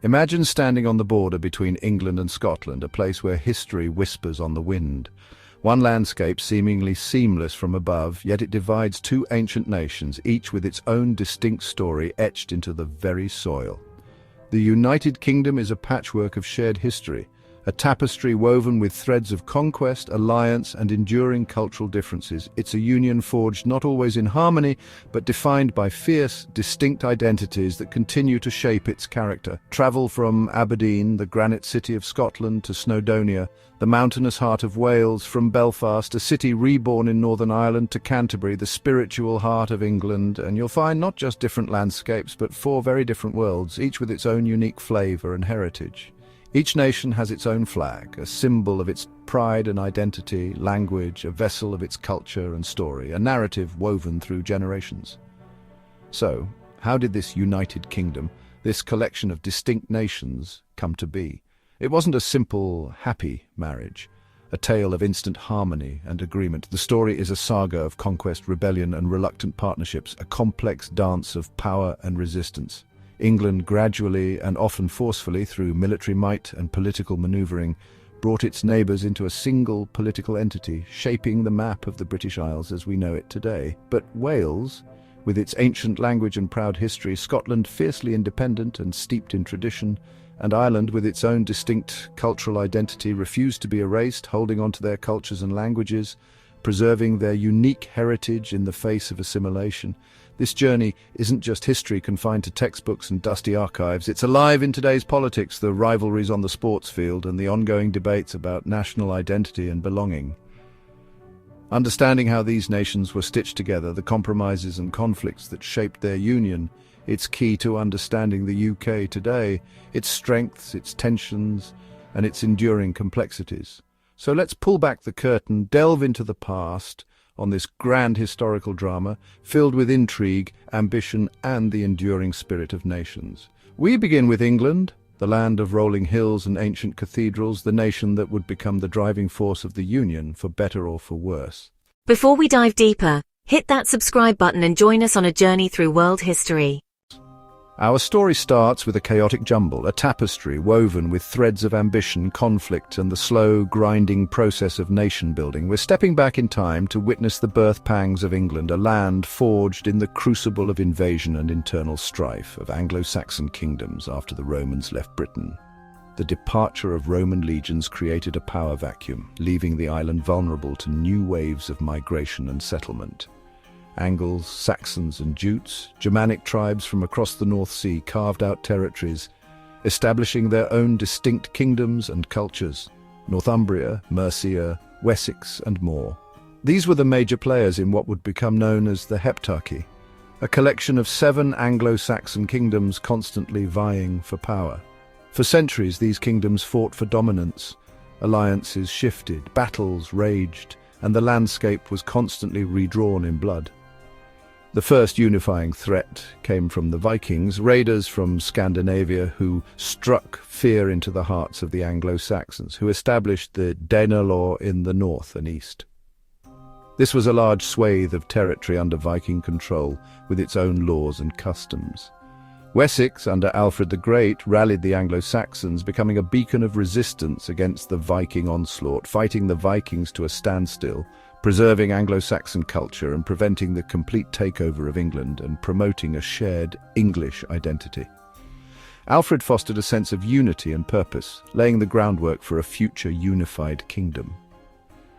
Imagine standing on the border between England and Scotland, a place where history whispers on the wind. One landscape seemingly seamless from above, yet it divides two ancient nations, each with its own distinct story etched into the very soil. The United Kingdom is a patchwork of shared history, a tapestry woven with threads of conquest, alliance, and enduring cultural differences. It's a union forged not always in harmony, but defined by fierce, distinct identities that continue to shape its character. Travel from Aberdeen, the granite city of Scotland, to Snowdonia, the mountainous heart of Wales, from Belfast, a city reborn in Northern Ireland, to Canterbury, the spiritual heart of England, and you'll find not just different landscapes, but four very different worlds, each with its own unique flavour and heritage. Each nation has its own flag, a symbol of its pride and identity, language, a vessel of its culture and story, a narrative woven through generations. So, how did this United Kingdom, this collection of distinct nations, come to be? It wasn't a simple, happy marriage, a tale of instant harmony and agreement. The story is a saga of conquest, rebellion, and reluctant partnerships, a complex dance of power and resistance. England gradually and often forcefully, through military might and political maneuvering, brought its neighbours into a single political entity, shaping the map of the British Isles as we know it today. But Wales, with its ancient language and proud history, Scotland fiercely independent and steeped in tradition, and Ireland, with its own distinct cultural identity, refused to be erased, holding on to their cultures and languages, preserving their unique heritage in the face of assimilation. This journey isn't just history confined to textbooks and dusty archives. It's alive in today's politics, the rivalries on the sports field, and the ongoing debates about national identity and belonging. Understanding how these nations were stitched together, the compromises and conflicts that shaped their union, it's key to understanding the UK today, its strengths, its tensions, and its enduring complexities. So let's pull back the curtain, delve into the past, on this grand historical drama, filled with intrigue, ambition, and the enduring spirit of nations. We begin with England, the land of rolling hills and ancient cathedrals, the nation that would become the driving force of the Union, for better or for worse. Before we dive deeper, hit that subscribe button and join us on a journey through world history. Our story starts with a chaotic jumble, a tapestry woven with threads of ambition, conflict, and the slow, grinding process of nation-building. We're stepping back in time to witness the birth pangs of England, a land forged in the crucible of invasion and internal strife of Anglo-Saxon kingdoms after the Romans left Britain. The departure of Roman legions created a power vacuum, leaving the island vulnerable to new waves of migration and settlement. Angles, Saxons and Jutes, Germanic tribes from across the North Sea carved out territories, establishing their own distinct kingdoms and cultures. Northumbria, Mercia, Wessex and more. These were the major players in what would become known as the Heptarchy, a collection of 7 Anglo-Saxon kingdoms constantly vying for power. For centuries these kingdoms fought for dominance, alliances shifted, battles raged, and the landscape was constantly redrawn in blood. The first unifying threat came from the Vikings, raiders from Scandinavia who struck fear into the hearts of the Anglo-Saxons, who established the Danelaw in the north and east. This was a large swathe of territory under Viking control, with its own laws and customs. Wessex, under Alfred the Great, rallied the Anglo-Saxons, becoming a beacon of resistance against the Viking onslaught, fighting the Vikings to a standstill, preserving Anglo-Saxon culture and preventing the complete takeover of England and promoting a shared English identity. Alfred fostered a sense of unity and purpose, laying the groundwork for a future unified kingdom.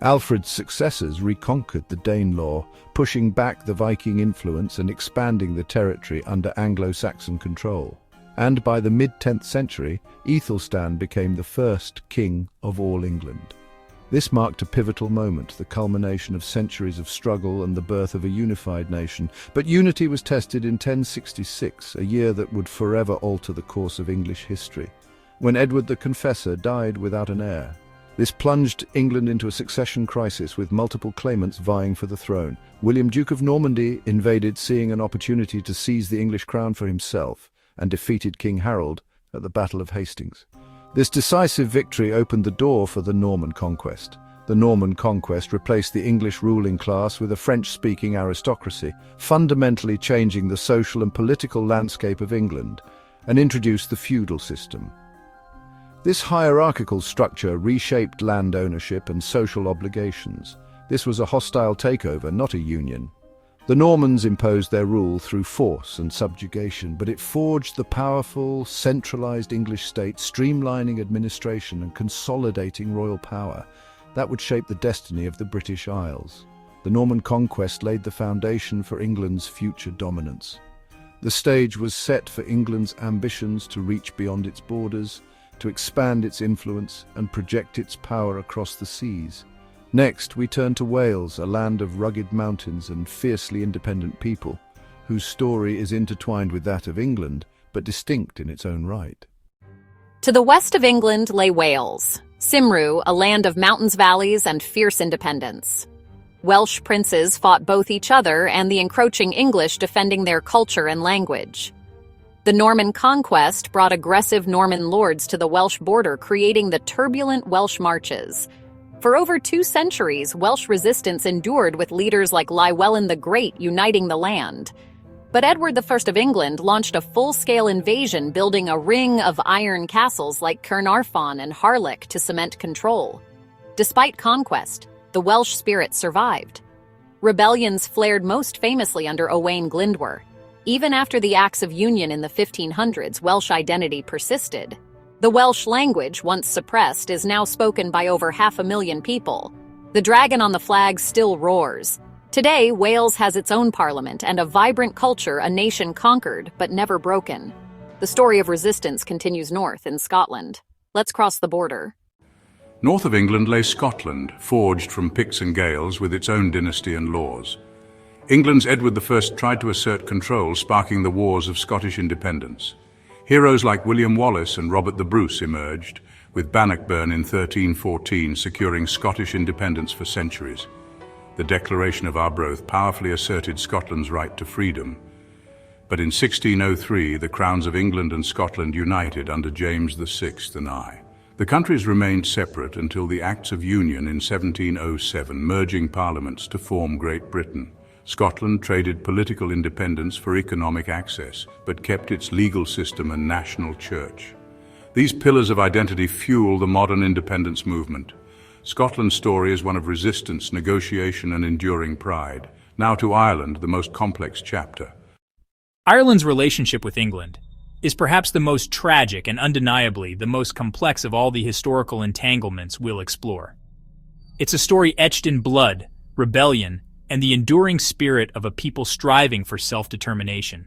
Alfred's successors reconquered the Danelaw, pushing back the Viking influence and expanding the territory under Anglo-Saxon control. And by the mid-10th century, Aethelstan became the first king of all England. This marked a pivotal moment, the culmination of centuries of struggle and the birth of a unified nation. But unity was tested in 1066, a year that would forever alter the course of English history, when Edward the Confessor died without an heir. This plunged England into a succession crisis, with multiple claimants vying for the throne. William, Duke of Normandy, invaded, seeing an opportunity to seize the English crown for himself, and defeated King Harold at the Battle of Hastings. This decisive victory opened the door for the Norman Conquest. The Norman Conquest replaced the English ruling class with a French-speaking aristocracy, fundamentally changing the social and political landscape of England. and introduced the feudal system. This hierarchical structure reshaped land ownership and social obligations. This was a hostile takeover, not a union. The Normans imposed their rule through force and subjugation, but it forged the powerful, centralized English state, streamlining administration and consolidating royal power. That would shape the destiny of the British Isles. The Norman Conquest laid the foundation for England's future dominance. The stage was set for England's ambitions to reach beyond its borders, to expand its influence and project its power across the seas. Next, we turn to Wales, a land of rugged mountains and fiercely independent people, whose story is intertwined with that of England, but distinct in its own right. To the west of England lay Wales, Cymru, a land of mountains, valleys, and fierce independence. Welsh princes fought both each other and the encroaching English, defending their culture and language. The Norman Conquest brought aggressive Norman lords to the Welsh border, creating the turbulent Welsh Marches. For over 2 centuries, Welsh resistance endured, with leaders like Llywelyn the Great uniting the land. But Edward I of England launched a full-scale invasion, building a ring of iron castles like Caernarfon and Harlech to cement control. Despite conquest, the Welsh spirit survived. Rebellions flared most famously under Owain Glyndwr. Even after the Acts of Union in the 1500s, Welsh identity persisted. The Welsh language, once suppressed, is now spoken by over 500,000 people. The dragon on the flag still roars. Today, Wales has its own parliament and a vibrant culture, a nation conquered but never broken. The story of resistance continues north in Scotland. Let's cross the border. North of England lay Scotland, forged from Picts and Gaels with its own dynasty and laws. England's Edward I tried to assert control, sparking the wars of Scottish independence. Heroes like William Wallace and Robert the Bruce emerged, with Bannockburn in 1314 securing Scottish independence for centuries. The Declaration of Arbroath powerfully asserted Scotland's right to freedom. But in 1603, the crowns of England and Scotland united under James VI and I. The countries remained separate until the Acts of Union in 1707, merging parliaments to form Great Britain. Scotland traded political independence for economic access, but kept its legal system and national church. These pillars of identity fuel the modern independence movement. Scotland's story is one of resistance, negotiation, and enduring pride. Now to Ireland, the most complex chapter. Ireland's relationship with England is perhaps the most tragic and undeniably the most complex of all the historical entanglements we'll explore. It's a story etched in blood, rebellion, and the enduring spirit of a people striving for self-determination.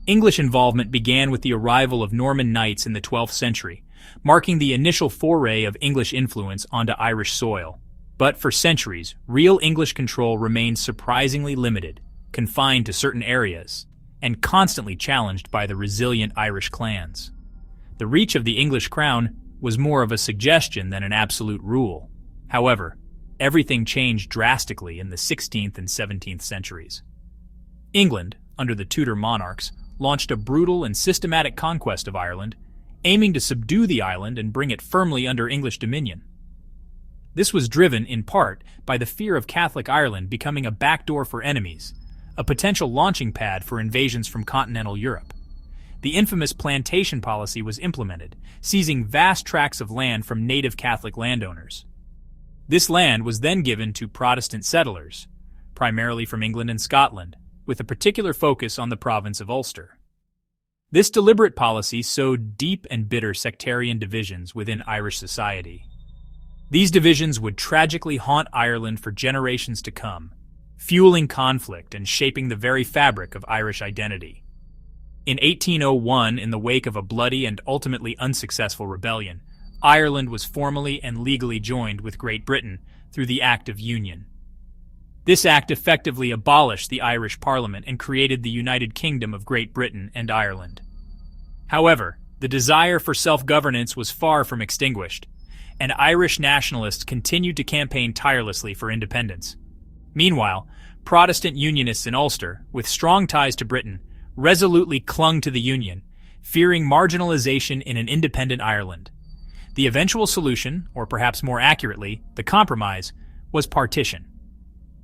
English involvement began with the arrival of Norman knights in the 12th century, marking the initial foray of English influence onto Irish soil. But for centuries, real English control remained surprisingly limited, confined to certain areas, and constantly challenged by the resilient Irish clans. The reach of the English crown was more of a suggestion than an absolute rule. However, everything changed drastically in the 16th and 17th centuries. England, under the Tudor monarchs, launched a brutal and systematic conquest of Ireland, aiming to subdue the island and bring it firmly under English dominion. This was driven, in part, by the fear of Catholic Ireland becoming a backdoor for enemies, a potential launching pad for invasions from continental Europe. The infamous plantation policy was implemented, seizing vast tracts of land from native Catholic landowners. This land was then given to Protestant settlers, primarily from England and Scotland, with a particular focus on the province of Ulster. This deliberate policy sowed deep and bitter sectarian divisions within Irish society. These divisions would tragically haunt Ireland for generations to come, fueling conflict and shaping the very fabric of Irish identity. In 1801, in the wake of a bloody and ultimately unsuccessful rebellion, Ireland was formally and legally joined with Great Britain through the Act of Union. This act effectively abolished the Irish Parliament and created the United Kingdom of Great Britain and Ireland. However, the desire for self-governance was far from extinguished, and Irish nationalists continued to campaign tirelessly for independence. Meanwhile, Protestant Unionists in Ulster, with strong ties to Britain, resolutely clung to the Union, fearing marginalization in an independent Ireland. The eventual solution, or perhaps more accurately, the compromise, was partition.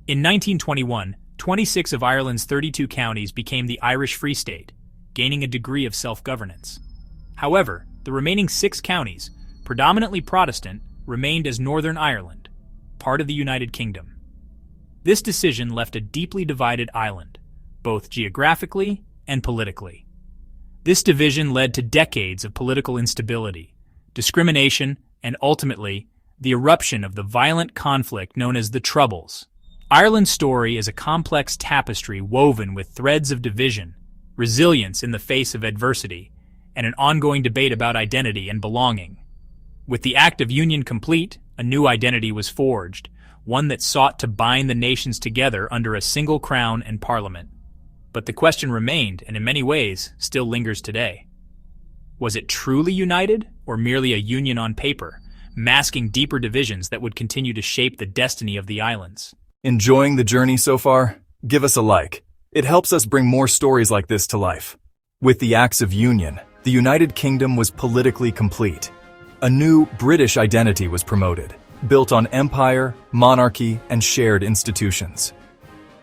In 1921, 26 of Ireland's 32 counties became the Irish Free State, gaining a degree of self-governance. However, the remaining 6 counties, predominantly Protestant, remained as Northern Ireland, part of the United Kingdom. This decision left a deeply divided island, both geographically and politically. This division led to decades of political instability, discrimination, and ultimately, the eruption of the violent conflict known as the Troubles. Ireland's story is a complex tapestry woven with threads of division, resilience in the face of adversity, and an ongoing debate about identity and belonging. With the Act of Union complete, a new identity was forged, one that sought to bind the nations together under a single crown and parliament. But the question remained, and in many ways, still lingers today. Was it truly united, or merely a union on paper, masking deeper divisions that would continue to shape the destiny of the islands? Enjoying the journey so far? Give us a like. It helps us bring more stories like this to life. With the Acts of Union, the United Kingdom was politically complete. A new British identity was promoted, built on empire, monarchy, and shared institutions.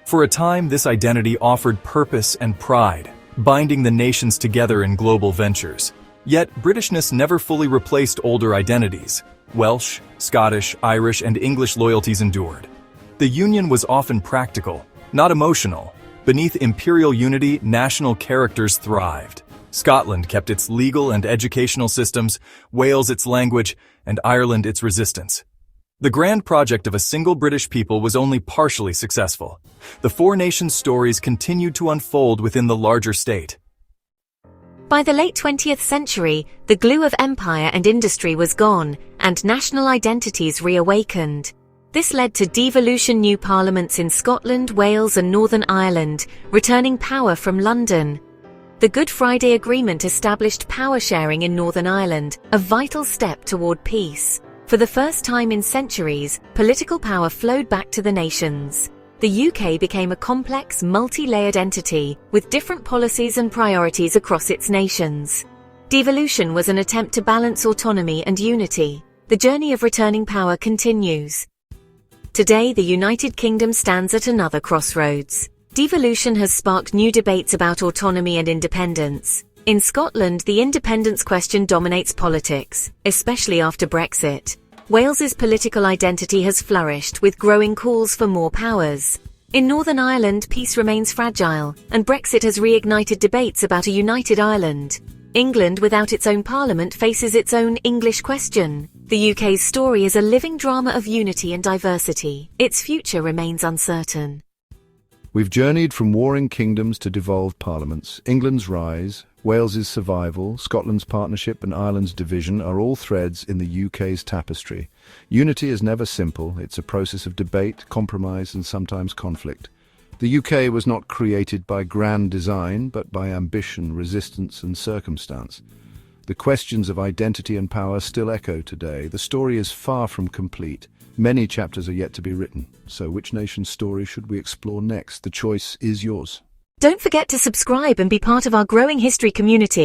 For a time, this identity offered purpose and pride, binding the nations together in global ventures. Yet, Britishness never fully replaced older identities. Welsh, Scottish, Irish, and English loyalties endured. The union was often practical, not emotional. Beneath imperial unity, national characters thrived. Scotland kept its legal and educational systems, Wales its language, and Ireland its resistance. The grand project of a single British people was only partially successful. The 4 nations' stories continued to unfold within the larger state. By the late 20th century, the glue of empire and industry was gone, and national identities reawakened. This led to devolution new parliaments in Scotland, Wales, and Northern Ireland, returning power from London. The Good Friday Agreement established power sharing in Northern Ireland, a vital step toward peace. For the first time in centuries, political power flowed back to the nations. The UK became a complex, multi-layered entity with different policies and priorities across its nations. Devolution was an attempt to balance autonomy and unity. The journey of returning power continues. Today, the United Kingdom stands at another crossroads. Devolution has sparked new debates about autonomy and independence. In Scotland, the independence question dominates politics, especially after Brexit. Wales's political identity has flourished, with growing calls for more powers. In Northern Ireland, peace remains fragile, and Brexit has reignited debates about a united Ireland. England, without its own parliament, faces its own English question. The UK's story is a living drama of unity and diversity. Its future remains uncertain. We've journeyed from warring kingdoms to devolved parliaments. England's rise, Wales's survival, Scotland's partnership, and Ireland's division are all threads in the UK's tapestry. Unity is never simple. It's a process of debate, compromise, and sometimes conflict. The UK was not created by grand design, but by ambition, resistance, and circumstance. The questions of identity and power still echo today. The story is far from complete. Many chapters are yet to be written. So which nation's story should we explore next? The choice is yours. Don't forget to subscribe and be part of our growing history community.